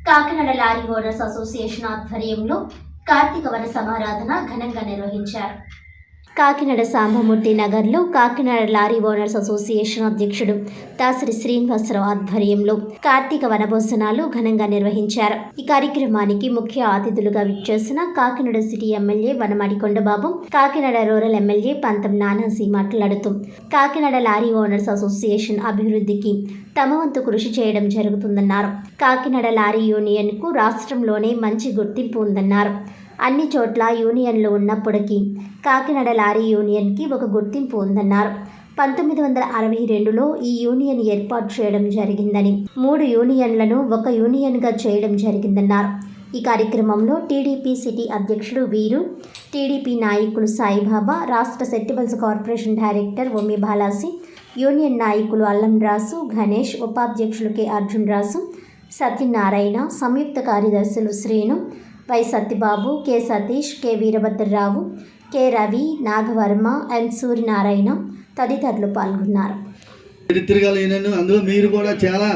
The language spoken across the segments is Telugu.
కాకినాడ లారీ ఓనర్స్ అసోసియేషన్ ఆధ్వర్యంలో కార్తీక వన సమారాధన ఘనంగా నిర్వహించారు. కాకినాడ సాంబమూర్తి నగర్లో కాకినాడ లారీ ఓనర్స్ అసోసియేషన్ అధ్యక్షుడు దాసరి శ్రీనివాసరావు ఆధ్వర్యంలో కార్తీక వనభోజనాలు ఘనంగా నిర్వహించారు. ఈ కార్యక్రమానికి ముఖ్య అతిథులుగా విచ్చేసిన Kakinada city MLA Vanamadi Kondababu, Kakinada rural MLA పంతం నానాజీ మాట్లాడుతూ కాకినాడ లారీ ఓనర్స్ అసోసియేషన్ అభివృద్ధికి తమ వంతు కృషి చేయడం జరుగుతుందన్నారు. కాకినాడ లారీ యూనియన్కు రాష్ట్రంలోనే మంచి గుర్తింపు ఉందన్నారు. అన్ని చోట్ల యూనియన్లు ఉన్నప్పటికీ కాకినాడ లారీ యూనియన్కి ఒక గుర్తింపు ఉందన్నారు. 1962లో ఈ యూనియన్ ఏర్పాటు చేయడం జరిగిందని, 3 యూనియన్లను ఒక యూనియన్గా చేయడం జరిగిందన్నారు. ఈ కార్యక్రమంలో టీడీపీ సిటీ అధ్యక్షుడు వీరు, టీడీపీ నాయకులు సాయిబాబా, రాష్ట్ర సెట్టిబల్స్ కార్పొరేషన్ డైరెక్టర్ ఒమ్మి బాలాసి, యూనియన్ నాయకులు అల్లం రాసు, గణేష్, ఉపాధ్యక్షులు కె అర్జున్ రాసు, సత్యనారాయణ, సంయుక్త కార్యదర్శులు Srinu, Y Satyababu, K Satish, K Veerabhadrarao, K Ravi, Nagavarma, N Suryanarayana తదితరులు పాల్గొన్నారు. అందులో మీరు కూడా చాలా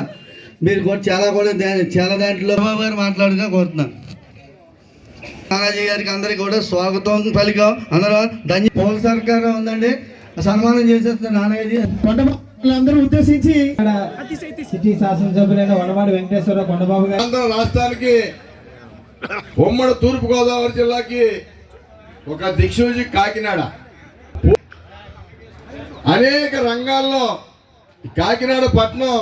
దాంట్లో గారు మాట్లాడుగా కోరుతున్నాను. నానాజీ గారికి అందరికీ కూడా స్వాగతం పలికాం. అందరూ పౌర సర్కారం ఉందండి, సన్మానం చేసేస్తున్నారు నానాజీ. అందరూ ఉద్దేశించి సిటీ శాసనసభ్యులైన వనమాడి వెంకటేశ్వరరావు కొండబాబు గారు రాష్ట్రానికి ఉమ్మడి తూర్పు గోదావరి జిల్లాకి ఒక దిక్సూచి కాకినాడ. అనేక రంగాల్లో కాకినాడ పట్టణం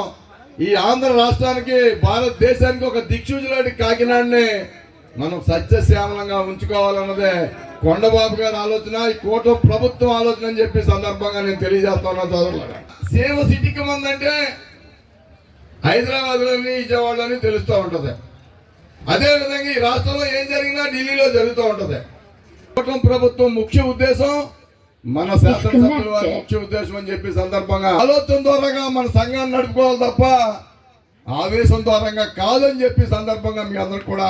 ఈ ఆంధ్ర రాష్ట్రానికి, భారతదేశానికి ఒక దిక్సూచి లాంటి కాకినాడని మనం సత్యశ్యామలంగా ఉంచుకోవాలన్నదే కొండబాబు గారి ఆలోచన, ఈ కూటమి ప్రభుత్వం ఆలోచన అని చెప్పి సందర్భంగా నేను తెలియజేస్తున్నా సోదరులారా. సేవ సిటీకి మందంటే హైదరాబాద్లోని, విజయవాడలోని తెలుస్తూ ఉంటది. అదేవిధంగా ఈ రాష్ట్రంలో ఏం జరిగినా ఢిల్లీలో జరుగుతూ ఉంటది. కూటమి ప్రభుత్వం ముఖ్య ఉద్దేశం, మన శాసనసభ్యుల వారి ముఖ్య ఉద్దేశం అని చెప్పి సందర్భంగా ఆలోచన ద్వారాగా మన సంఘాన్ని నడుపుకోవాలి తప్ప ఆవేశం ద్వారంగా కాదని చెప్పి సందర్భంగా మీ అందరు కూడా,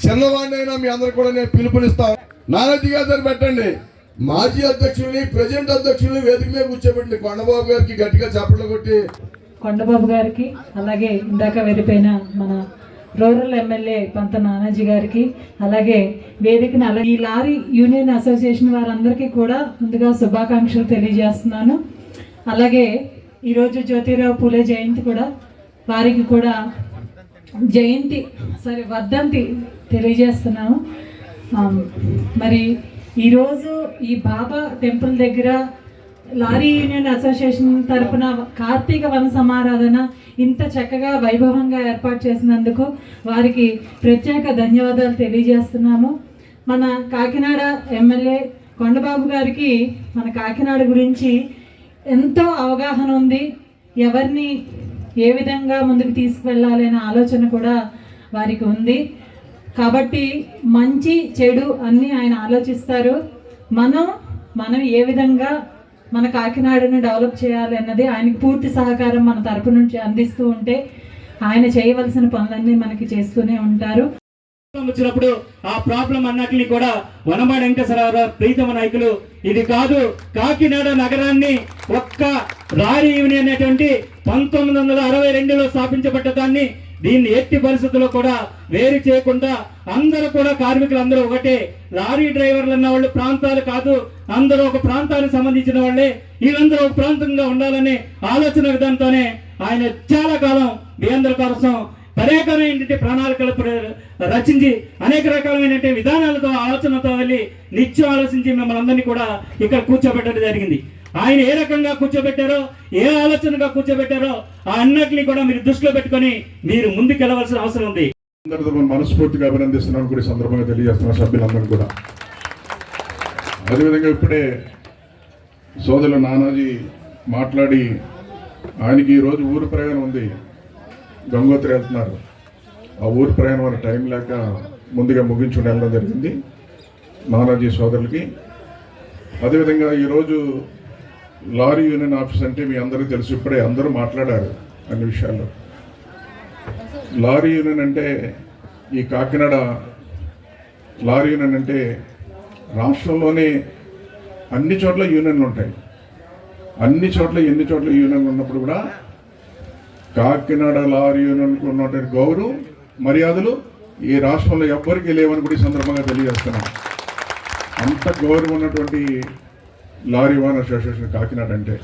చిన్నవాడినైనా మీ అందరు కూడా నేను పిలుపునిస్తాను. నానాజీ గారు పెట్టండి, మాజీ అధ్యక్షుల్ని, ప్రెసిడెంట్ అధ్యక్షుల్ని వేదిక మీద కూర్చోబెట్టండి. కొండబాబు గారికి గట్టిగా చప్పట్లు కొట్టి కొండబాబు గారికి, అలాగే ఇందాక వెళ్ళిపోయిన మన రూరల్ ఎమ్మెల్యే పంత నానాజీ గారికి, అలాగే వేదికను, అలాగే ఈ లారీ యూనియన్ అసోసియేషన్ వారందరికీ కూడా ముందుగా శుభాకాంక్షలు తెలియజేస్తున్నాను. అలాగే ఈరోజు జ్యోతిరావు పూలే జయంతి కూడా, వారికి కూడా వర్ధంతి తెలియజేస్తున్నాము. మరి ఈరోజు ఈ బాబా టెంపుల్ దగ్గర లారీ యూనియన్ అసోసియేషన్ తరఫున కార్తీక వన సమారాధన ఇంత చక్కగా వైభవంగా ఏర్పాటు చేసినందుకు వారికి ప్రత్యేక ధన్యవాదాలు తెలియజేస్తున్నాము. మన కాకినాడ ఎమ్మెల్యే కొండబాబు గారికి మన కాకినాడ గురించి ఎంతో అవగాహన ఉంది. ఎవరిని ఏ విధంగా ముందుకు తీసుకువెళ్ళాలి అనే ఆలోచన కూడా వారికి ఉంది. కాబట్టి మంచి చెడు అన్నీ ఆయన ఆలోచిస్తారు. మనం ఏ విధంగా మన కాకినాడని డెవలప్ చేయాలి అన్నది ఆయనకి పూర్తి సహకారం మన తరపు నుంచి అందిస్తూ ఉంటే ఆయన చేయవలసిన పనులన్నీ మనకి చేస్తూనే ఉంటారు. వచ్చినప్పుడు ఆ ప్రాబ్లం అన్నట్లని కూడా వనమాడి వెంకటేశ్వరరావు ప్రీతమ నాయకులు, ఇది కాదు కాకినాడ నగరాన్ని ఒక్క లారీ యూనియన్ అనేటువంటి 1962లో స్థాపించబడ్డ దాన్ని, దీన్ని ఎట్టి పరిస్థితుల్లో కూడా వేరు చేయకుండా అందరూ కూడా కార్మికులందరూ ఒకటే, లారీ డ్రైవర్లు అన్న వాళ్ళు ప్రాంతాలు కాదు, అందరూ ఒక ప్రాంతానికి సంబంధించిన వాళ్ళే, వీళ్ళందరూ ఒక ప్రాంతంగా ఉండాలనే ఆలోచన విధానంతోనే ఆయన చాలా కాలం మీ అందరి కోసం అనేకమైనటువంటి ప్రణాళికలు రచించి అనేక రకాలైనటువంటి విధానాలతో ఆలోచనతో వెళ్ళి నిత్యం ఆలోచించి మిమ్మల్ని అందరినీ కూడా ఇక్కడ కూర్చోబెట్టడం జరిగింది. ఆయన ఏ రకంగా కూర్చోబెట్టారో, ఏ ఆలోచనగా కూర్చోబెట్టారో ఆ అన్నిటిని కూడా మీరు దృష్టిలో పెట్టుకొని మీరు ముందుకు వెళ్ళవలసిన అవసరం ఉంది. మనస్ఫూర్తిగా అభినందిస్తున్నాను కూడా సందర్భంగా తెలియజేస్తున్న సభ్యులందరూ కూడా. అదేవిధంగా ఇప్పుడే సోదరులు నానాజీ మాట్లాడి, ఆయనకి ఈరోజు ఊరు ప్రయాణం ఉంది, గంగోత్రి వెళ్తున్నారు. ఆ ఊరు ప్రయాణం వల్ల టైం లేక ముందుగా ముగించుకుని వెళ్ళడం జరిగింది నానాజీ సోదరులకి. అదేవిధంగా ఈరోజు లారీ యూనియన్ ఆఫీస్ అంటే మీ అందరికీ తెలుసు, ఇప్పుడే అందరూ మాట్లాడారు అన్ని విషయాల్లో. లారీ యూనియన్ అంటే, ఈ కాకినాడ లారీ యూనియన్ అంటే రాష్ట్రంలోనే అన్ని చోట్ల యూనియన్లు ఉంటాయి. అన్ని చోట్ల ఎన్ని చోట్ల యూనియన్లు ఉన్నప్పుడు కూడా కాకినాడ లారీ యూనియన్కి ఉన్నటువంటి గౌరవం మర్యాదలు ఈ రాష్ట్రంలో ఎవ్వరికీ లేవని కూడా ఈ సందర్భంగా తెలియజేస్తున్నాం. అంత గౌరవం ఉన్నటువంటి లారీ ఓనర్ అసోసియేషన్ కాకినాడ అంటే